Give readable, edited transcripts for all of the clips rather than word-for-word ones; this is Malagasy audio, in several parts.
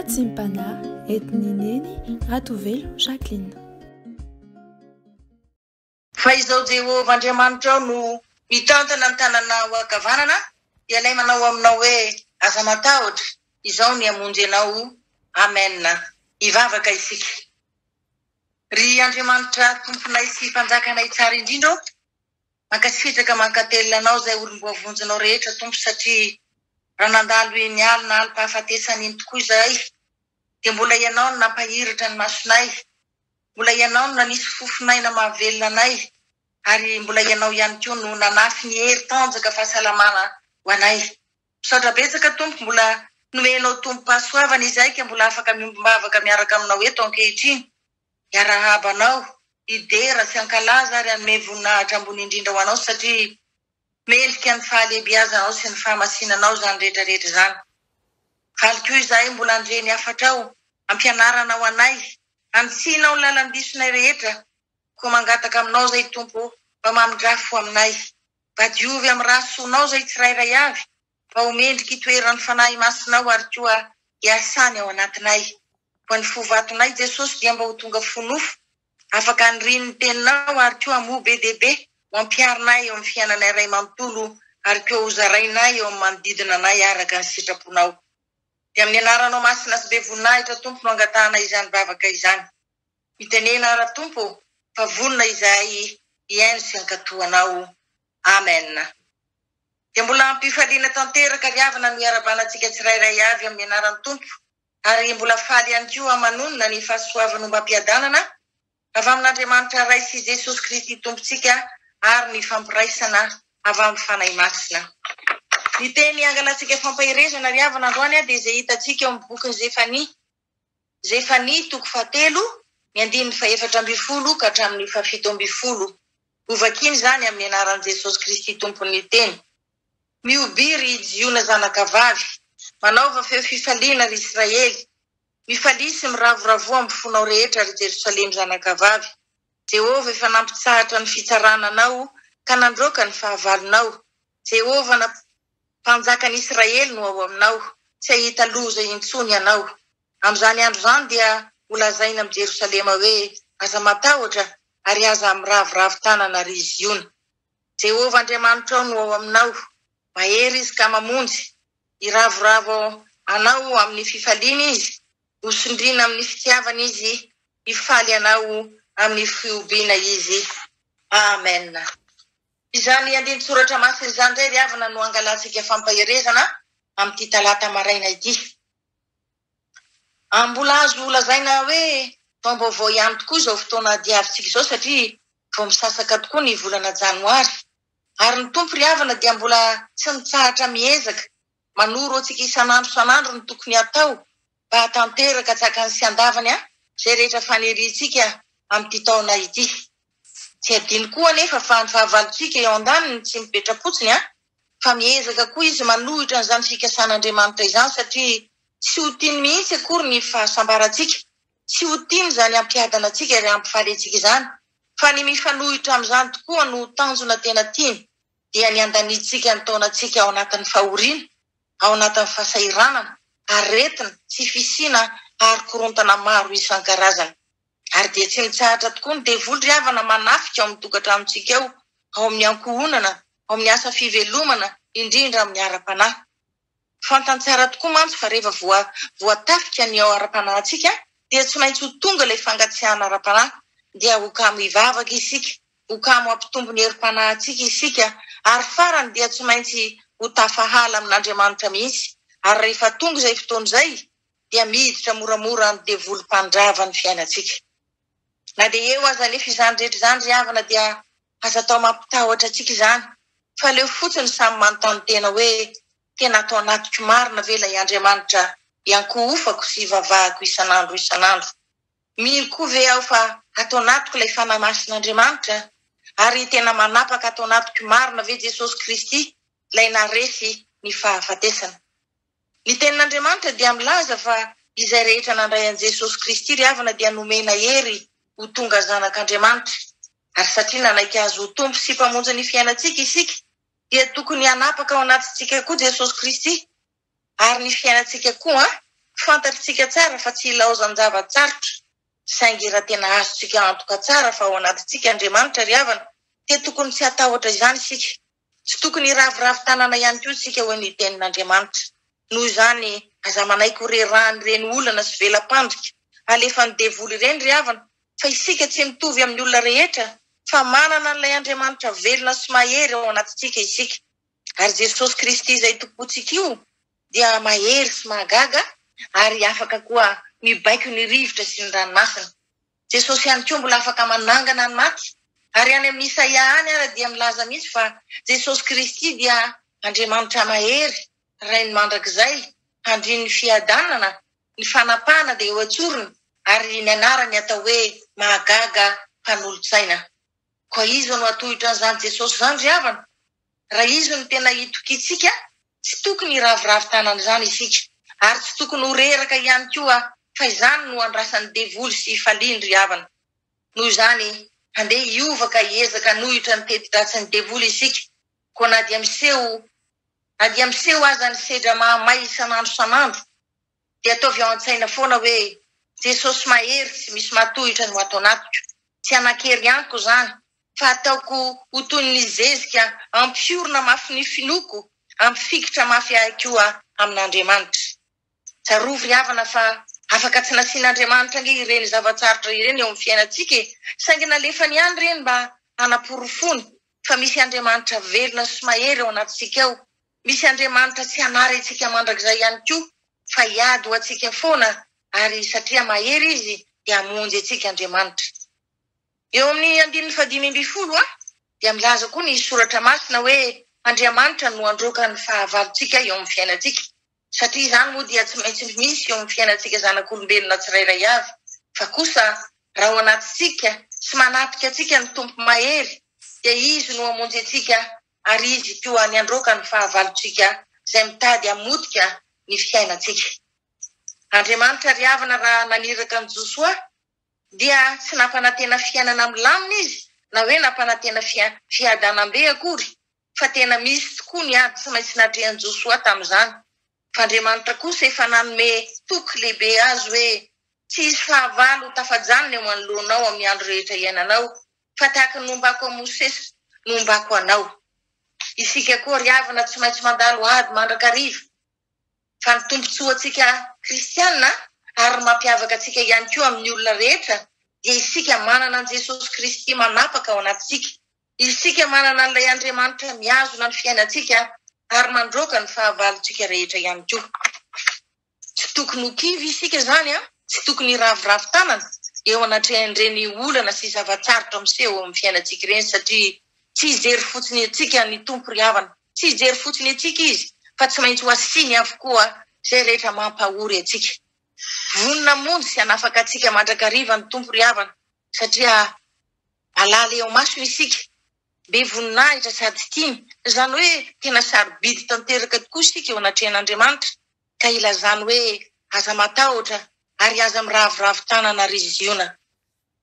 Natsimpana etnineny Ratovelo Jacqueline. Fa izao Jehovah Andriamanitra no mitantana ny tananao ankavanana, dia ilay manao aminao hoe aza matahotra, izao ny hamonjy anao. Amen. Ivavaka isika. Ry Andriamanitra tomponay sy mpanjakanay tsara indrindra, mankasitraka mankatelina anao izay olom-boavonjinao rehetra tompo, satria raha nandalo eny alina alim-pahafatesany iny tokoa izahay, dia mbola ianao no nampahiratra ny masonay, mbola ianao no nanisy fofonay na mahavelona anay, ary mbola ianao ihany koa no nanafy ny hery tanjaka fahasalamana ho anay. Misaotra betsaka tompo, mbola nomenao tompo-pahasoavana izay, ka mbola afaka miombavaka miaraka aminao eto ankehitriny. Iarahabanao, idera sy ankalaza ary anome voninahitra ambony indrindra ho anao, satria melika ny fahalehibiazanao sy ny fahamasinanao zany rehetrarehetra zany. Faly koa izahay mbola andre ny afatrao, ampianaranao anay, antsianao ny lalam-bisonay rehetra, ko mangataka aminao zay tompo, mba mamindrafo aminay. Mba diovy amin'ny rahasoanao zay tsirairay avy, mba homendriky toerany fanahy masinao ary koa hiasany ao anatinay. Ho an'ny fovatonay Jesosy dia mba ho tonga fonofo, afaka aniriny ny teninao ary koa mo be dia be, ho ampiarinay eo amin'ny fiainanay ray manontolo, ary koa ho zarainay eo amin'ny manodidina anay araka ny sitraponao. Dia amin'ny anaranao masina sy be voninahitra tompo no angatahana izany bavaka izany. Mitenena ara tompo, fa vonona izay iaino sy ankatoanao. Amen. Dia mbola ampifaliana tanteraka ry havana ny iarabanantsika tsirairay avy amin'ny anaran'ny tompo, ary mbola faly ihany koa amanonina ny fahasoavana mba ampiadanana avy amin'Andriamanitra Ray sy Jesosy Kristy tompontsika, ary ny fampiraisana avy amin'ny fanahy masina. Ny teny angalantsika fampahirezana ry havana androany dia izay hitantsika eo amin'ny bokin'ny Zefania 3:1-12 ka hatramin'ny 7:10. Ovakiny zany amin'ny anaran'i Jesosy Kristy tompon'ny teny. Miobiry Jiona zanakavavy, manaova feo fifaliana ry Israely, mifalisy miravoravo amin'ny fonao rehetra ry Jerosalemy zanakavavy. Jehovah efa nampitsahatra ny fitsarananao ka nandroaka ny fahavalonao. Jehovah na mpanjakan'i Israely no ao aminao, tsy ahita loza intsony ianao. Amin'izany andro zany dia holazaina amin'ny Jerosalema hoe aza matahotra ary aza miravoravo tanana ry Ziona. Jehovah Andriamanitra no ao aminao, mahery izy ka mamonjy, iravoravo anao amin'ny fifaliana izy, hosondrina amin'ny fitiavana izy, hifaly anao amin'ny fiobiana izy. Amen. Izany andiny soratra masina izany indray ry havana no angalantsika fampahirezana amin'ity talata maraina ity. Mbola azo lazaina hoe taom-baovao ihany tokoa izao fotoana diavintsika izao, satria vao misasaka tokoa ny volana janoary. Ary ny tompo ry havana dia mbola tsy nitsahatra miezaka manoro antsika isan'andro ny tokony atao, mba hatanteraka tsakany sy andavany izay rehetra fanerintsika amin'ity taona ity. Tsy adino koa anefa fa ny fahavalontsika eo an-daniny tsy mipetra-potsiny, fa miezaka koa izy manohitra n'izany fikasan'Andriamanitra izany, satria tsy ho tiany mihitsy akory ny fahasambarantsika, tsy ho tiany izany ampiadana antsika ary ampifaly antsika izany, fa ny mifanohitra amin'izany tokoa no tanjona tena tiany, dia ny andanitsika ny taonantsika ao anatin'ny fahoriana, ao anatin'ny fahasairanana, aretina, tsy fisiana ary korontana maro isan-karazany. Ary dia tsy mitsahatra tokoa ny devoly ry havana manafika ao amin'ny tokantranontsika ao amin'ny ankohonana, ao amin'ny asa fivelomana, indrindra amin'ny ara-panahy. Fantantsara tokoa mantsy fa rehefa voatafika ny ao ara-panahintsika, dia tsy maintsy ho tonga ilay fangatsiahana ara-panahy, dia ho kamo hivavaka isika, ho kamo hampitombo ny herim-panahintsika isika, ary farany dia tsy maintsy ho tafahala amin'Andriamanitra mihitsy. Ary rehefa tonga izay fotoana izay, dia miditra moramora ny devolim-pandrava ny fiainantsika. Na dia eo aza nefa izany rehetra izany ry havana dia aza atao mampitahotra antsika izany, fa leo fotsiny samy manontany tena hoe tena atao anatiko marina ve ilay Andriamanitra iankohofako sy ivavahako isan'andro. Mino koa ve aho fa atao anatiko ilay fanahy masin'Andriamanitra, ary tena manapaka atao anatiko marina ve Jesosy Kristy ilay naresy ny fahafatesana. Ny tenin'Andriamanitra dia milaza fa izay rehetra nandray an'i Jesosy Kristy ry havana dia nomena hery ho tonga zanak'Andriamanitra. Ary satria nanaiky azy ho tompo sy mpamonjy ny fiainantsika isika, dia tokony hanapaka ao anatintsika koa Jesosy Kristy, ary ny fiainantsika koa fantatritsika tsara fa tsy ilaozan-java-tsarotra saingy raha tena azotsika antoka tsara fa ao anatintsika Andriamanitra ry havana dia tokony tsy atahotra izany isika. Tsy tokony ravoravo-tanana ihany koa isika ho ny tenin'Andriamanitra. Noho izany aza manaiky ho rerahany ireny olana sy velam-pandrika alefa ny devoly ireny ry havana fa isika tsy mitovy amin'ny olona rehetra fa manana an'ilay Andriamanitra velona sy mahery ao anatintsika isika. Ary Jesosy Kristy izay tompontsika io dia mahery sy mahagaga ary afaka koa mibaiko ny rivotra sy ny ranomasina. Jesosy ihany koa mbola afaka manangana ny maty. Ary any amin'ny Isaia any ara dia milaza mihitsy fa Jesosy Kristy dia Andriamanitra mahery, rainy mandrakizay, handriny ny fiadanana, ny fanapahana dia eo antsorony ary ny anarany atao hoe mahagaga mpanolotsaina. Koa izy no atohitra an'izany Jesosy izany ry havana. Raha izy no tena itokitsika, tsy tokony ravoravo-tanana izany isika. Ary tsy tokony ho reraka ihany koa fa izany no andrasan'ny devoly sy faliany ry havana. Noho izany handeha hiovaka hiezaka nohitra ny teti-dratsin'ny devoly isika. Koa na dia miseho aza ny sedra mahamay isan'andro isan'andro dia ataovy ao an-tsaina foana hoe Jesosy mahery tsy misy matohitra no atao anatiko. Tsy anakery aniko izany fa ataoko ho toy ny zezika ampiorona mafy ny finoko, ampifikitra mafy ahy koa amin'Andriamanitra. Tsarovy ry havana fa afaka tsy nasian'Andriamanitra nge ireny zavatsarotra ireny eo amin'ny fiainantsika saingy nalefany ihany ireny mba hanaporofony fa misy Andriamanitra velona sy mahery ao anatintsika ao. Misy Andriamanitra tsy hanary antsika mandrakizay ihany koa fa hiady ho antsika foana ary satria mahery izy dia hamonjy antsika Andriamanitra. Eo amin'ny 5:20 dia milaza koa ny soratra masina hoe Andriamanitra no androaka ny fahavalontsika eo amin'ny fiainantsika. Satria izany moa dia tsy maintsy misy eo amin'ny fiainantsika zanak'olombelona tsirairay avy. Fa kosa raha ao anatintsika sy manatrika antsika ny tompo mahery dia izy no hamonjy antsika ary izy koa ny androaka ny fahavalontsika izay mitady hamotika ny fiainantsika. Andriamanitra ry havana raha naniraka ny Josoa dia tsy nampanantena fiainana milamina izy na hoe nampanantena fiadanam-be akory fa tena misy tokoa ny ady tsy maintsy natrehan'i Josoa tamin'izany. Fa Andriamanitra kosa efa nanome toky lehibe azy hoe tsy hisy fahavalo tafajanona eo manoloanao amin'ny andro rehetra iainanao fa tahaka nombako a Mosesy nombako anao. Isika koa ry havana tsy maintsy mandalo ady mandrakariva fa ny tombontsoantsika kristianina ary mampiavaka antsika ihany koa amin'ny olona rehetra dia isika manana an Jesosy Kristy manapaka ao anatintsika. Isika manana an'ilay Andriamanitra miazona ny fiainantsika ary mandroaka ny fahavalontsika rehetra ihany koa. Tsy tokony ho kivy isika izany tsy tokony ravoravo-tanana eo anatrehan'ireny olana sy zavatsarotra miseho amin'ny fiainantsika ireny satria tsy hijery fotsiny antsika ny tompo ry havana. Tsy hijery fotsiny antsika izy fa tsy maintsy ho asiny avokoa izay rehetra mampahory antsika. Vonona mony sy hanafaka antsika mandrakariva ny tompo ry havana satria alala eo masony isika. Be voninahitra sady tiny. Izany hoe tena sarobidy tanteraka tokoa isika eo anatrehan'Andriamanitra ka ilazany hoe aza matahotra ary aza miravoravo-tanana ry iziona.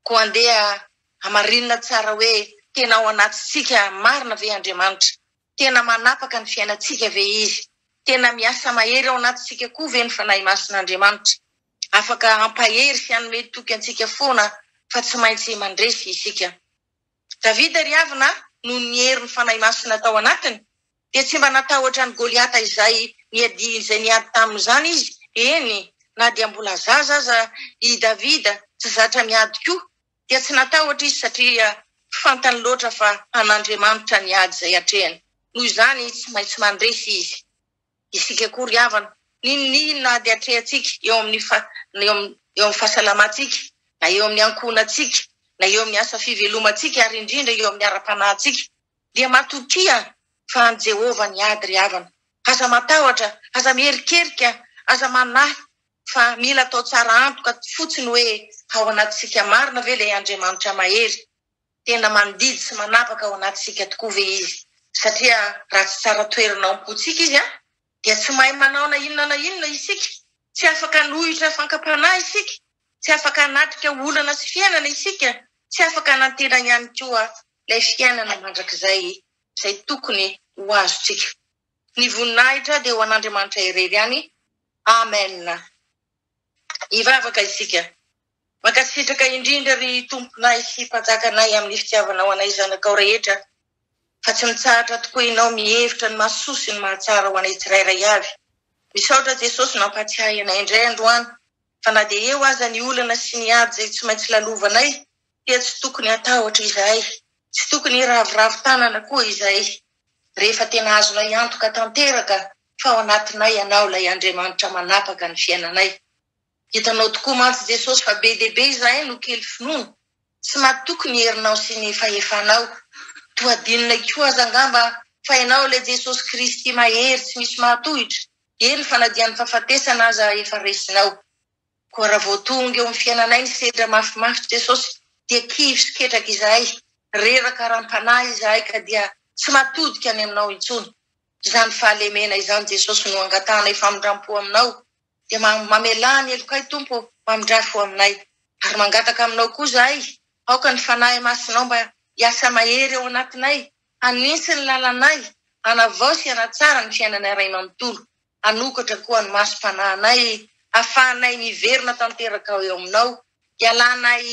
Koa andeha hamarinina tsara hoe tena ao anatintsika marina ve Andriamanitra. Tena manapaka ny fiainantsika ve izy. Tena miasa mahery ao anatintsika koa ve ny fanahy mason'Andriamanitra. Afaka hampahery sy hanome toky antsika foana fa tsy maintsy mandresy isika. Davida ry havana no nihery ny fanahy masina tao anatiny dia tsy mba natahotra ny Goliata izay niady tamin'izany izy. Eny, na dia mbola zaza aza i Davida tsy zatra miady koa dia tsy natahotra izy satria fantany loatra fa an'Andriamanitra niady izay hatrehany. Noho izany tsy maintsy mandresy izy. Isika koa ry havana ninona ady hatrehantsika eo amin'ny fahasalamantsika na eo amin'ny ankonantsika na eo amin'ny asa fivelomantsika ary indrindra eo amin'ny ara-panahintsika dia matokia fa an Jehovah niady ry havana. Aza matahotra, aza miherikerika, aza manahy fa mila atao tsara antoka fotsiny hoe ao anatintsika marina ve ilay Andriamanitra mahery. Tena mandidy sy manapaka ao anatintsika tokoa ve izy. Satria raha tsy tsara toerana am-potsika izy dia tsy mahay manao na inona isika. Tsy afaka nohitra fankapanahy isika. Tsy afaka hanatrika olana sy fiainana isika. Tsy afaka nantena ihany koa ilay fiainana mandrakizay izay tokony ho azontsika. Ny voninahitra dia ho an'Andriamanitra irery ihany. Amen. ivavaka isika makasitraka indrindra ry tomponay sy mpanjakanay amin'ny fitiavanao anay zanakao rehetra fa tsy mitsahatra tokoa ianao mihevitra ny mahasoa sy ny mahatsara ho anay tsirairay avy. Misaotra Jesosy nampatsiahy anay indray androany fa na dia eo aza ny olana sy ny ady izay tsy maintsy lalovanay dia tsy tokony atahotra izahay, tsy tokony ravoravo tanana koa izahay. Rehefa tena azonay antoka tanteraka fa ao anatinay ianao ilay Andriamanitra manapaka ny fiainanay. Hitanao tokoa mantsy Jesosy fa be dehibe izahay no kely finoana tsy mahatoky ny herinao sy ny fahefanao. Toadinonay koa aza angamba fa ianao ilay Jesosy Kristy mahery tsy misy mahatohitra, eny fanadian'ny fahafatesana aza efa resinao. Koa raha vao tonga eo amin'ny fiainanay ny sedra mafimafy Jesosy dia kivy sy ketraka izahay, reraka rampanahy izahay ka dia tsy matodika any aminao intsony. Izany fahalemena izany Jesosy no angatanay famindrampo aminao dia mamelany elokay Tompo mamindrafo aminay ary mangataka aminao koa izahay aoka ny fanahy masinao mba hiasa mahery ao anatinay, hanisy ny lalanay, hanavao sy hanatsara ny fiainanay iray manontolo, hanokatra koa ny masom-panahinay, ahafahanay miverina tanteraka ao eo aminao, hialanay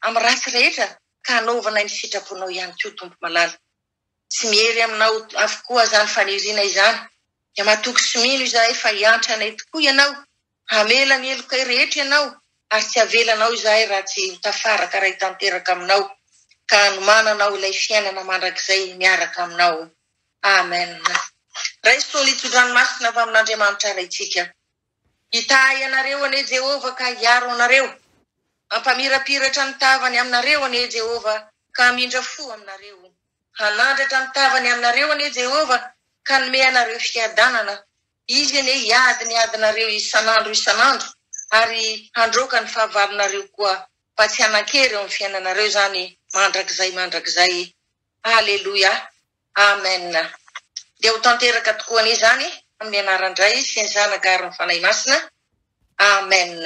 amin'ny ratsy rehetra ka hanaovanay ny sitraponao ihany koa Tompo malala. Tsy miery aminao avokoa izany faniriana izany dia matoky sy mino izahay fa hiantra anay tokoa ianao, hamela ny elokay rehetra ianao ary tsy avelanao izahay raha tsy tafaraka ray tanteraka aminao ka hanomananao ilay fiainana mandrakizay miaraka aminao. Amen. Raisoa nitsodranomasina avy amin'Andriamanitra raitsika. Hitahy anareo anie Jehova ka hiaro anareo, ampamirapiratra ny tavany aminareo anie Jehova ka hamindra fo aminareo. Hanandratra ny tavany aminareo anie Jehova ka nome anareo fiadanana. Izy anie hiady ny adinareo isanandro ary handroaka ny fahavalonareo koa mba tsy hanan-kery eo amin'ny fiainanareo zany mandrakizay. Aleluia. Amen. Dia ho tanteraka tokoa an'izany amin'ny anarandray sy ny zanaka ary ny fanahy masina. Amen.